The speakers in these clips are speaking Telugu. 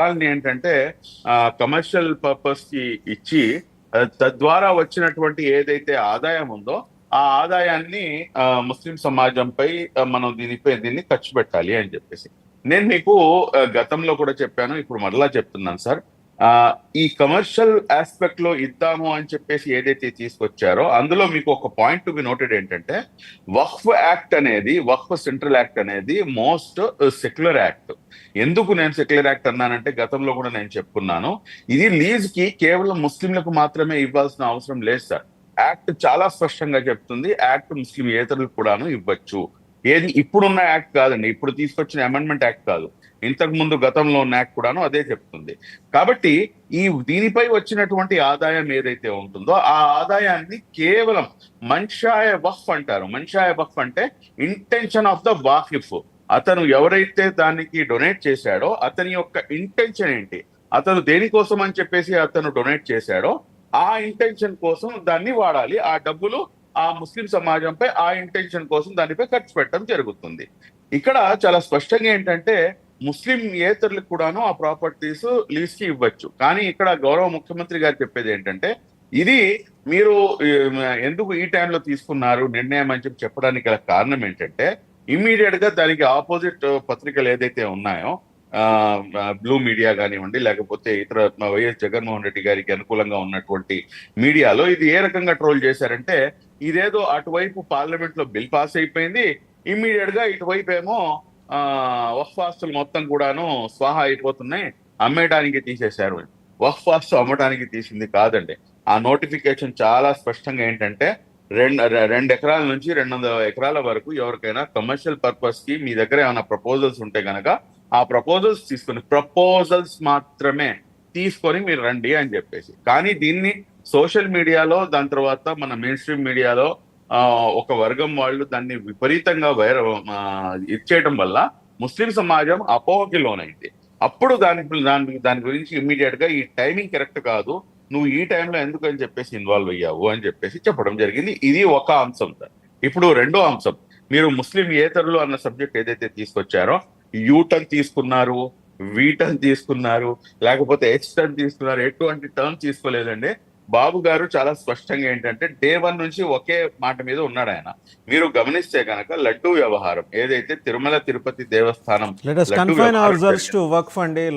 స్థలాల్ని ఏంటంటే కమర్షియల్ పర్పస్ కి ఇచ్చి తద్వారా వచ్చినటువంటి ఏదైతే ఆదాయం ఉందో ఆ ఆదాయాన్ని ముస్లిం సమాజంపై మనం దీన్ని ఖర్చు పెట్టాలి అని చెప్పేసి నేను మీకు గతంలో కూడా చెప్పాను, ఇప్పుడు మరలా చెప్తున్నాను సార్. ఆ ఈ కమర్షియల్ ఆస్పెక్ట్ లో ఇద్దాము అని చెప్పేసి ఏదైతే తీసుకొచ్చారో అందులో మీకు ఒక పాయింట్ టు బి నోటెడ్ ఏంటంటే, వక్ఫ్ సెంట్రల్ యాక్ట్ అనేది మోస్ట్ సెక్యులర్ యాక్ట్. ఎందుకు నేను సెక్యులర్ యాక్ట్ అన్నానంటే, గతంలో కూడా నేను చెప్పుకున్నాను, ఇది లీజ్ కి కేవలం ముస్లింలకు మాత్రమే ఇవ్వాల్సిన అవసరం లేదు సార్. యాక్ట్ చాలా స్పష్టంగా చెప్తుంది, యాక్ట్ ముస్లిం ఏతరులకు కూడాను ఇవ్వచ్చు. ఏది ఇప్పుడున్న యాక్ట్ కాదండి, ఇప్పుడు తీసుకొచ్చిన అమెండ్మెంట్ యాక్ట్ కాదు, ఇంతకు ముందు గతంలో ఉన్న యాక్ట్ కూడాను అదే చెప్తుంది. కాబట్టి దీనిపై వచ్చినటువంటి ఆదాయం ఏదైతే ఉంటుందో ఆ ఆదాయాన్ని కేవలం మన్షాయ వక్ఫ్ అంటారు. మన్షాయ వక్ఫ్ అంటే ఇంటెన్షన్ ఆఫ్ ద వాకిఫ్. అతను ఎవరైతే దానికి డొనేట్ చేశాడో అతని యొక్క ఇంటెన్షన్ ఏంటి, అతను దేనికోసం అని చెప్పేసి అతను డొనేట్ చేశాడో ఆ ఇంటెన్షన్ కోసం దాన్ని వాడాలి. ఆ డబ్బులు ఆ ముస్లిం సమాజంపై ఆ ఇంటెన్షన్ కోసం దానిపై ఖర్చు పెట్టడం జరుగుతుంది. ఇక్కడ చాలా స్పష్టంగా ఏంటంటే, ముస్లిం ఏతరులకు కూడాను ఆ ప్రాపర్టీస్ లీజ్ కి ఇవ్వచ్చు. కానీ ఇక్కడ గౌరవ ముఖ్యమంత్రి గారు చెప్పేది ఏంటంటే, ఇది మీరు ఎందుకు ఈ టైంలో తీసుకున్నారు నిర్ణయం అని చెప్పడానికి గల కారణం ఏంటంటే, ఇమ్మీడియట్ గా దానికి ఆపోజిట్ పత్రికలు ఏదైతే ఉన్నాయో, బ్లూ మీడియా కానివ్వండి, లేకపోతే ఇతర వైఎస్ జగన్మోహన్ రెడ్డి గారికి అనుకూలంగా ఉన్నటువంటి మీడియాలో ఇది ఏ రకంగా ట్రోల్ చేశారంటే, ఇదేదో అటువైపు పార్లమెంట్ లో బిల్ పాస్ అయిపోయింది, ఇమ్మీడియట్ గా ఇటువైపు ఏమో వక్ఫ్ ఆస్తులు మొత్తం కూడాను స్వాహా అయిపోతున్నాయి, అమ్మేయడానికి తీసేశారు. వక్ఫ్ ఆస్తు అమ్మడానికి తీసింది కాదండి. ఆ నోటిఫికేషన్ చాలా స్పష్టంగా ఏంటంటే, 2 ఎకరాల నుంచి 200 ఎకరాల వరకు ఎవరికైనా కమర్షియల్ పర్పస్ కి మీ దగ్గర ఏమైనా ప్రపోజల్స్ ఉంటే గనక ఆ ప్రపోజల్స్ మాత్రమే తీసుకొని మీరు రండి అని చెప్పేసి. కానీ దీన్ని సోషల్ మీడియాలో, దాని తర్వాత మన మెయిన్ స్ట్రీమ్ మీడియాలో ఒక వర్గం వాళ్ళు దాన్ని విపరీతంగా ఇచ్చేయడం వల్ల ముస్లిం సమాజం అపోహకి లోనైంది. అప్పుడు దాని గురించి ఇమ్మీడియట్ గా ఈ టైమింగ్ కరెక్ట్ కాదు, నువ్వు ఈ టైంలో ఎందుకు అని చెప్పేసి ఇన్వాల్వ్ అయ్యావు అని చెప్పేసి చెప్పడం జరిగింది. ఇది ఒక అంశం సార్. ఇప్పుడు రెండో అంశం, మీరు ముస్లిం ఏతరులు అన్న సబ్జెక్ట్ ఏదైతే తీసుకొచ్చారో, యూటర్న్ తీసుకున్నారు, వీటర్న్ తీసుకున్నారు, లేకపోతే టర్న్ తీసుకున్నారు, ఎటువంటి టర్న్ తీసుకోలేదండి. బాబు గారు చాలా స్పష్టంగా ఏంటంటే, డే 1 నుంచి ఒకే మాట మీద ఉన్నాడు ఆయన. మీరు గమనిస్తే కనుక లడ్డూ వ్యవహారం ఏదైతే తిరుమల తిరుపతి దేవస్థానం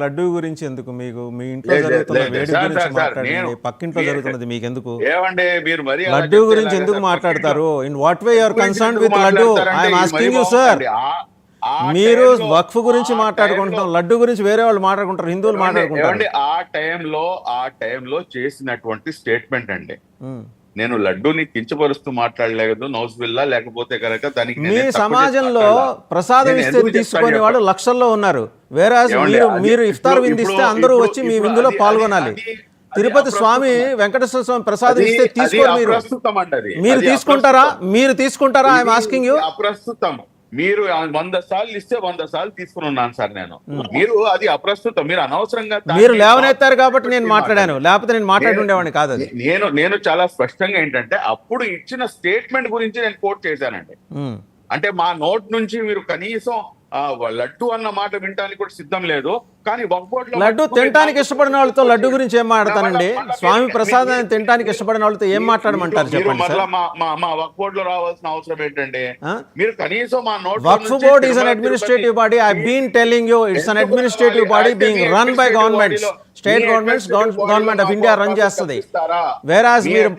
లడ్డూ గురించి ఎందుకు మీకు, మీ ఇంట్లో పక్కింట్లో జరుగుతున్నది మీకు ఎందుకు? ఏమండి మీరు మరి లడ్డూ గురించి ఎందుకు మాట్లాడతారు? In what way you are concerned with laddu? I am asking you sir. మీరు వక్ఫ్ గురించి మాట్లాడుకుంటున్నాం, లడ్డు గురించి వేరే వాళ్ళు మాట్లాడుకుంటారు, హిందువులు మాట్లాడుకుంటారు. ఆ టైంలో చేసినటువంటి స్టేట్మెంట్ అండి. నేను లడ్డూని కించపరుస్తూ మాట్లాడలేదు, నౌజుబిల్లా, లేకపోతే కనుక దానికి మీ సమాజంలో ప్రసాదం ఇస్తే తీసుకునే వాళ్ళు లక్షల్లో ఉన్నారు. వేరే మీరు ఇఫ్తార్ విందిస్తే అందరూ వచ్చి మీ విందులో పాల్గొనాలి. తిరుపతి స్వామి వెంకటేశ్వర స్వామి ప్రసాదం ఇస్తే తీసుకోరు. మీరు తీసుకుంటారా? I'm asking you. అప్రస్తుతం. మీరు 100 సార్లు ఇస్తే 100 సార్లు తీసుకుని ఉన్నాను సార్ నేను. మీరు అది అప్రస్తుతం, మీరు అనవసరంగా మీరు లేవనెత్తారు కాబట్టి నేను మాట్లాడాను, లేకపోతే నేను మాట్లాడి ఉండేవాడిని కాదు. నేను చాలా స్పష్టంగా ఏంటంటే, అప్పుడు ఇచ్చిన స్టేట్మెంట్ గురించి నేను కోట్ చేశానండి. అంటే మా నోట్ నుంచి మీరు కనీసం లడ్డు అన్న మాట వినడానికి కూడా సిద్ధం లేదు. కానీ లడ్డు తినడానికి ఇష్టపడిన వాళ్ళతో లడ్డు గురించి ఏం మాట్లాడతానండి? స్వామి ప్రసాదాన్ని తినడానికి ఇష్టపడిన వాళ్ళతో ఏం మాట్లాడమంటారు చెప్పండి సార్. మా వక్ఫ్ బోర్డ్ లో రావాల్సిన అవసరం ఏంటండి? మీరు కనీసం మా note. Waqf board is an administrative body. I been telling you, it's an administrative body being run by governments. State governments, government of India run చేస్తుంది. వేరాజ్ మీరు